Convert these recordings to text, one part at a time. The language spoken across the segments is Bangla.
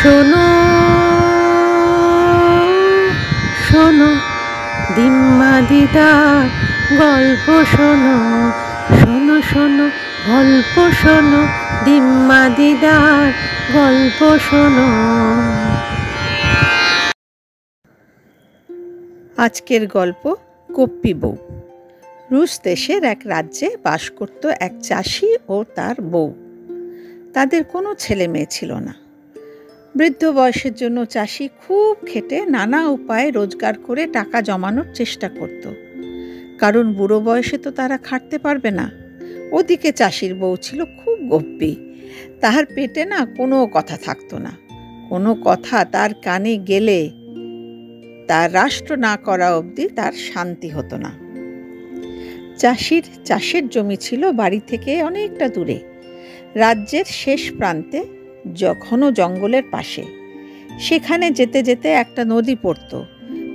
শোনো শোনো দিম্মা দিদার গল্প শোনো, শোনো শোনো গল্প শোনো, দিম্মা দিদার গল্প শোনো। আজকের গল্প গোপ্পী বউ। রুশ দেশের এক রাজ্যে বাস করত এক চাষি ও তার বউ। তাদের কোনো ছেলে মেয়ে ছিল না। বৃদ্ধ বয়সের জন্য চাষি খুব খেটে নানা উপায়ে রোজগার করে টাকা জমানোর চেষ্টা করত, কারণ বুড়ো বয়সে তো তারা খাটতে পারবে না। ওদিকে চাষির বউ ছিল খুব গপ্পী। তাহার পেটে না কোনো কথা থাকতো না। কোনো কথা তার কানে গেলে তার রাষ্ট্র না করা অবধি তার শান্তি হতো না। চাষির চাষের জমি ছিল বাড়ি থেকে অনেকটা দূরে, রাজ্যের শেষ প্রান্তে ঘন জঙ্গলের পাশে। সেখানে যেতে যেতে একটা নদী পড়ত,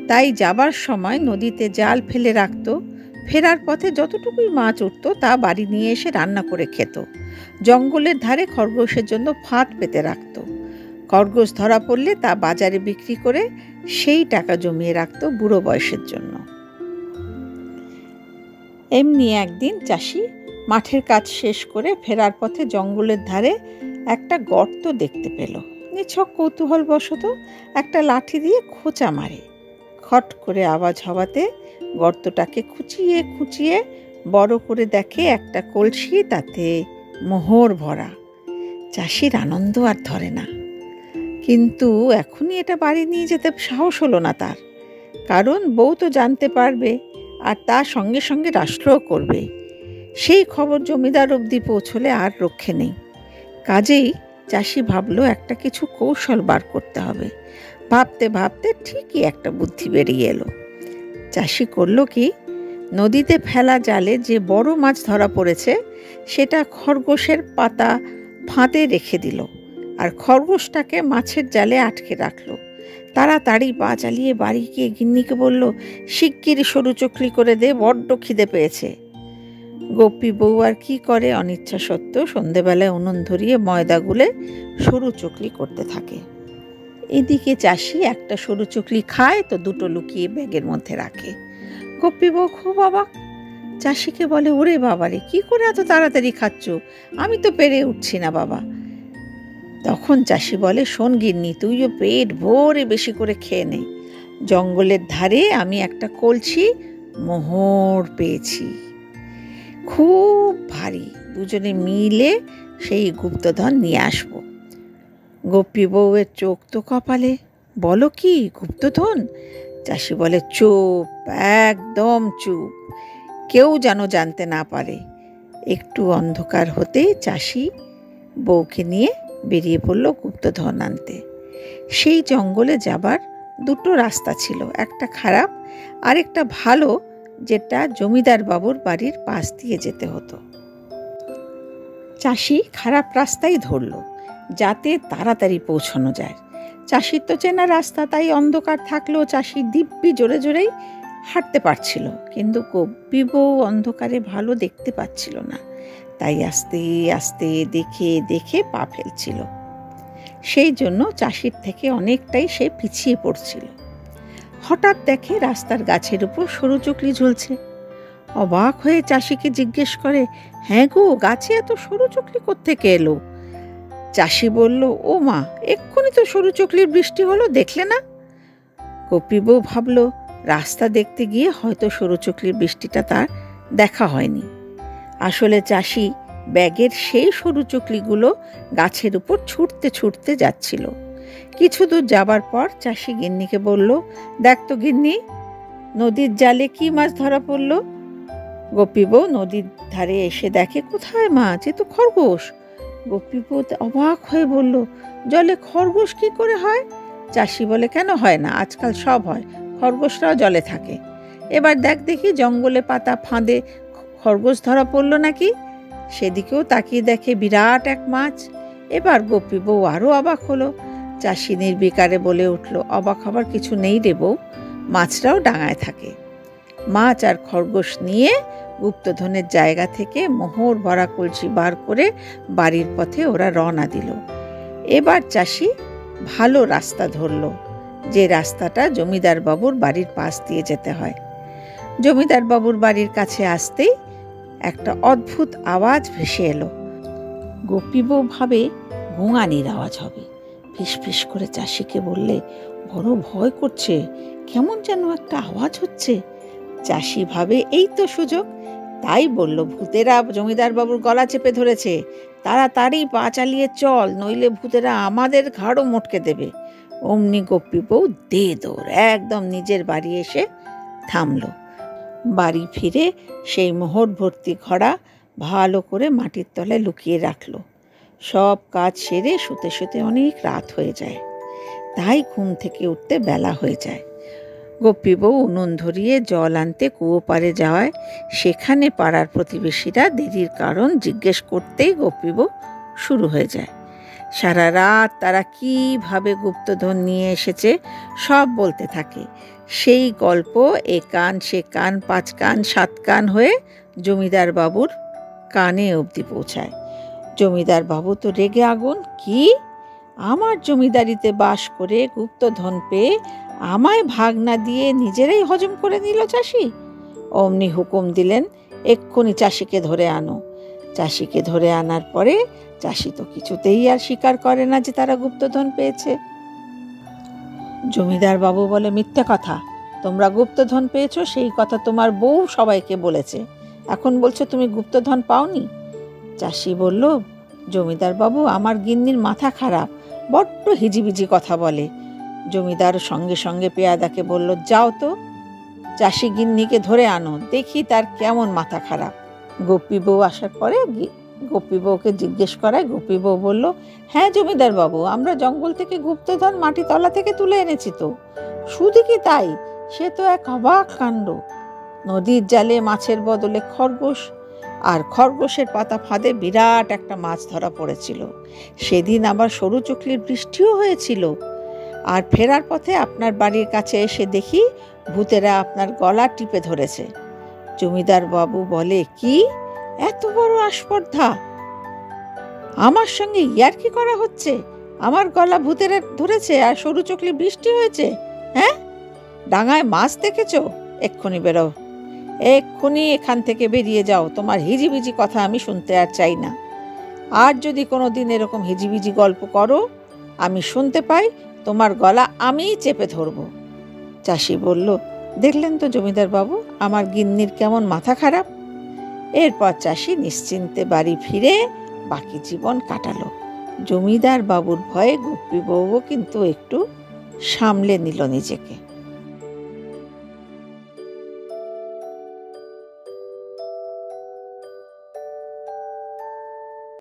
তাই যাবার সময় নদীতে জাল ফেলে রাখত। ফেরার পথে যতটুকুই মাছ উঠত তা বাড়ি নিয়ে এসে রান্না করে খেত। জঙ্গলের ধারে খরগোশের জন্য ফাঁদ পেতে রাখত। খরগোশ ধরা পড়লে তা বাজারে বিক্রি করে সেই টাকা জমিয়ে রাখত বুড়ো বয়সের জন্য। এমনি একদিন চাষি মাঠের কাজ শেষ করে ফেরার পথে জঙ্গলের ধারে একটা গর্ত দেখতে পেল। নিছক কৌতূহলবশত একটা লাঠি দিয়ে খোঁচা মারে। খট করে আওয়াজ হওয়াতে গর্তটাকে খুঁচিয়ে খুঁচিয়ে বড় করে দেখে একটা কলসি, তাতে মোহর ভরা। চাষির আনন্দ আর ধরে না, কিন্তু এখনই এটা বাড়ি নিয়ে যেতে সাহস হলো না তার, কারণ বউ তো জানতে পারবে আর তার সঙ্গে সঙ্গে রাষ্ট্রও করবে। সেই খবর জমিদার অবধি পৌঁছলে আর রক্ষে নেই। কাজেই চাষি ভাবলো একটা কিছু কৌশল বার করতে হবে। ভাবতে ভাবতে ঠিকই একটা বুদ্ধি বেরিয়ে এলো। চাষি করলো কি, নদীতে ফেলা জালে যে বড় মাছ ধরা পড়েছে সেটা খরগোশের পাতা ফাঁদে রেখে দিল, আর খরগোশটাকে মাছের জালে আটকে রাখলো। তাড়াতাড়ি পা চালিয়ে বাড়ি গিয়ে গিন্নিকে বলল, শিগগিরই সরু চকলি করে দে, বড্ড খিদে পেয়েছে। গোপ্পী বউ আর কি করে, অনিচ্ছা সত্ত্বেও সন্ধেবেলায় উনুন ধরিয়ে ময়দা গুলে সরু চকলি করতে থাকে। এদিকে চাষি একটা সরু চকলি খায় তো দুটো লুকিয়ে ব্যাগের মধ্যে রাখে। গোপ্পী বউ খুব অবাক। চাষিকে বলে, ওরে বাবারে, কি করে এত তাড়াতাড়ি খাচ্ছ? আমি তো পেরে উঠছি না বাবা। তখন চাষি বলে, শোন গিন্নি, তুইও পেট ভরে বেশি করে খেয়ে নে। জঙ্গলের ধারে আমি একটা কলসি মোহর পেয়েছি, খুব ভারী। দুজনে মিলে সেই গুপ্তধন নিয়ে আসবো। গোপ্পী বউয়ের চোখ তো কপালে। বলো কি, গুপ্তধন? চাষি বলে, চুপ, একদম চুপ, কেউ যেন জানতে না পারে। একটু অন্ধকার হতেই চাষি বউকে নিয়ে বেরিয়ে পড়ল গুপ্তধন আনতে। সেই জঙ্গলে যাবার দুটো রাস্তা ছিল, একটা খারাপ আর একটা ভালো, যেটা জমিদার বাবুর বাড়ির পাশ দিয়ে যেতে হতো। চাষি খারাপ রাস্তাই ধরল, যাতে তাড়াতাড়ি পৌঁছানো যায়। চাষির তো চেনা রাস্তা, তাই অন্ধকার থাকলেও চাষি দিব্যি জোরে জোরেই হাঁটতে পারছিল। কিন্তু গোপ্পী বউ অন্ধকারে ভালো দেখতে পাচ্ছিল না, তাই আস্তে আস্তে দেখে দেখে পা ফেলছিল। সেই জন্য চাষির থেকে অনেকটাই সে পিছিয়ে পড়ছিল। হঠাৎ দেখে রাস্তার গাছের উপর সরু চকলি ঝুলছে। অবাক হয়ে চাষিকে জিজ্ঞেস করে, হ্যাঁ গো, গাছে এত সরু চকলি কোত্থেকে এলো? চাষি বলল, ও মা, এক্ষুনি তো সরু চকলির বৃষ্টি হলো, দেখলে না? গোপ্পী বউ ভাবলো, রাস্তা দেখতে গিয়ে হয়তো সরু চকলির বৃষ্টিটা তার দেখা হয়নি। আসলে চাষি ব্যাগের সেই সরু চকলিগুলো গাছের উপর ছুটতে ছুটতে যাচ্ছিল। কিছু দূর যাবার পর চাষি গিন্নিকে বলল, দেখ তো গিন্নি, নদীর জালে কি মাছ ধরা পড়লো। গোপ্পী বউ নদীর ধারে এসে দেখে, কোথায় মাছ? এ তো খরগোশ। গোপ্পী বউ অবাক হয়ে বলল, জলে খরগোশ কি করে হয়? চাষি বলে, কেন হয় না, আজকাল সব হয়, খরগোশরাও জলে থাকে। এবার দেখ দেখি, জঙ্গলে পাতা ফাঁদে খরগোশ ধরা পড়লো নাকি। সেদিকেও তাকিয়ে দেখে বিরাট এক মাছ। এবার গোপ্পী বউ আরও অবাক হলো। চাষি নির্বিকারে বলে উঠল, অবাক হবার কিছু নেই রে বউ, মাছরাও ডাঙায় থাকে। মাছ আর খরগোশ নিয়ে গুপ্তধনের জায়গা থেকে মোহর ভরা কলসি বার করে বাড়ির পথে ওরা রওনা দিল। এবার চাষি ভালো রাস্তা ধরল, যে রাস্তাটা জমিদার বাবুর বাড়ির পাশ দিয়ে যেতে হয়। জমিদার বাবুর বাড়ির কাছে আসতেই একটা অদ্ভুত আওয়াজ ভেসে এলো। গোপী বউ ভাবে গোঙানির আওয়াজ হবে। ফিসফিস করে চাষিকে বললে, বড় ভয় করছে, কেমন যেন একটা আওয়াজ হচ্ছে। চাষি ভাবে এই তো সুযোগ, তাই বলল, ভূতেরা জমিদার বাবুর গলা চেপে ধরেছে, তাড়াতাড়ি পা চালিয়ে চল, নইলে ভূতেরা আমাদের ঘাড়ও মটকে দেবে। অমনি গোপী বউ দে দৌড় একদম নিজের বাড়ি এসে থামল। বাড়ি ফিরে সেই মোহর ভর্তি ঘড়া ভালো করে মাটির তলায় লুকিয়ে রাখল। সব কাজ সেরে শুতে শুতে অনেক রাত হয়ে যায়, তাই ঘুম থেকে উঠতে বেলা হয়ে যায়। গোপী বউ উনুন ধরিয়ে জল আনতে কুয়ো পাড়ে যাওয়ায় সেখানে পাড়ার প্রতিবেশীরা দেরির কারণ জিজ্ঞেস করতেই গোপী বউ শুরু হয়ে যায়। সারা রাত তারা কিভাবে গুপ্তধন নিয়ে এসেছে সব বলতে থাকে। সেই গল্প এ কান সে কান, 5 কান 7 কান হয়ে জমিদার বাবুর কানে অবধি পৌঁছায়। জমিদার বাবু তো রেগে আগুন। কি, আমার জমিদারিতে বাস করে গুপ্তধন পেয়ে আমায় ভাগ না দিয়ে নিজেরাই হজম করে নিল চাষি। অমনি হুকুম দিলেন, এক্ষুনি চাষিকে ধরে আনো। চাষিকে ধরে আনার পরে চাষি তো কিছুতেই আর স্বীকার করে না যে তারা গুপ্তধন পেয়েছে। জমিদার বাবু বলে, মিথ্যে কথা, তোমরা গুপ্তধন পেয়েছো সেই কথা তোমার বউ সবাইকে বলেছে, এখন বলছো তুমি গুপ্তধন পাওনি। চাষি বলল, জমিদার বাবু আমার গিন্নির মাথা খারাপ, বড্ড হিজিবিজি কথা বলে। জমিদার সঙ্গে সঙ্গে পেয়াদাকে বলল, যাও তো চাষি গিন্নিকে ধরে আনো, দেখি তার কেমন মাথা খারাপ। গোপী বউ আসার পরে গোপী বউকে জিজ্ঞেস করায় গোপী বউ বলল, হ্যাঁ জমিদার বাবু, আমরা জঙ্গল থেকে গুপ্তধন মাটি তলা থেকে তুলে এনেছি তো। শুধু কি তাই, সে তো এক অবাক কাণ্ড। নদীর জালে মাছের বদলে খরগোশ, আর খরগোশের পাতা ফাঁদে বিরাট একটা মাছ ধরা পড়েছিল। সেদিন আবার সরু চুকলির বৃষ্টিও হয়েছিল। আর ফেরার পথে আপনার বাড়ির কাছে এসে দেখি ভূতেরা আপনার গলা টিপে ধরেছে। জমিদার বাবু বলে, কি এত বড় আস্পর্ধা, আমার সঙ্গে ইয়ার্কি করা হচ্ছে? আমার গলা ভূতেরা ধরেছে আর সরু চুকলি বৃষ্টি হয়েছে? হ্যাঁ, ডাঙায় মাছ দেখেছো? এক্ষুনি বেরো, এক্ষুনি এখান থেকে বেরিয়ে যাও, তোমার হিজিবিজি কথা আমি শুনতে আর চাই না। আর যদি কোনো দিন এরকম হিজিবিজি গল্প করো, আমি শুনতে পাই, তোমার গলা আমিই চেপে ধরব। চাষি বলল, দেখলেন তো জমিদার বাবু, আমার গিন্নির কেমন মাথা খারাপ। এরপর চাষি নিশ্চিন্তে বাড়ি ফিরে বাকি জীবন কাটালো। জমিদার বাবুর ভয়ে গোপী বউও কিন্তু একটু সামলে নিল নিজেকে।